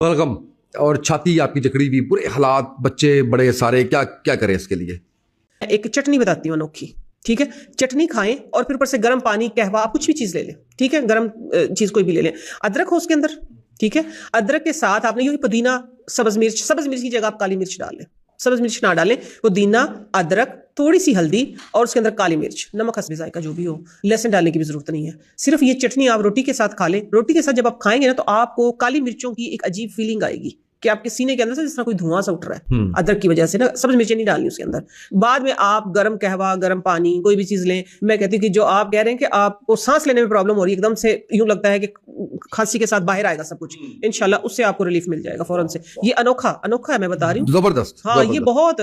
बलगम और छाती आपकी जकड़ी हुई, बुरे हालात, बच्चे बड़े सारे, क्या क्या करें इसके लिए? एक चटनी बताती हूँ अनोखी, ठीक है। चटनी खाएं और फिर ऊपर से गर्म पानी, कहवा, आप कुछ भी चीज़ ले लें, ठीक है, गर्म चीज़ कोई भी ले लें। अदरक हो उसके अंदर, ठीक है। अदरक के साथ आपने यही पुदीना, सब्ज मिर्च की जगह आप काली मिर्च डाल लें, सब्ज मिर्च ना डालें, पुदीना, अदरक, थोड़ी सी हल्दी और उसके अंदर काली मिर्च, नमक हस्बे जायका जो भी हो, लहसुन डालने की भी जरूरत नहीं है। सिर्फ ये चटनी आप रोटी के साथ खा लें। रोटी के साथ जब आप खाएंगे ना तो आपको काली मिर्चों की एक अजीब फीलिंग आएगी कि आपके सीने के अंदर से जिस तरह कोई धुआं सा उठ रहा है अदरक की वजह से ना। सब्ज मिर्चें नहीं डालनी उसके अंदर। बाद में आप गर्म कहवा, गर्म पानी, कोई भी चीज लें। मैं कहती हूँ कि जो आप कह रहे हैं कि आपको सांस लेने में प्रॉब्लम हो रही है, एकदम से यूं लगता है कि खांसी के साथ बाहर आएगा सब कुछ, इंशाल्लाह उससे आपको रिलीफ मिल जाएगा फौरन से। ये अनोखा है, मैं बता रही हूँ। जबरदस्त, हाँ, ये जबरदस्त। बहुत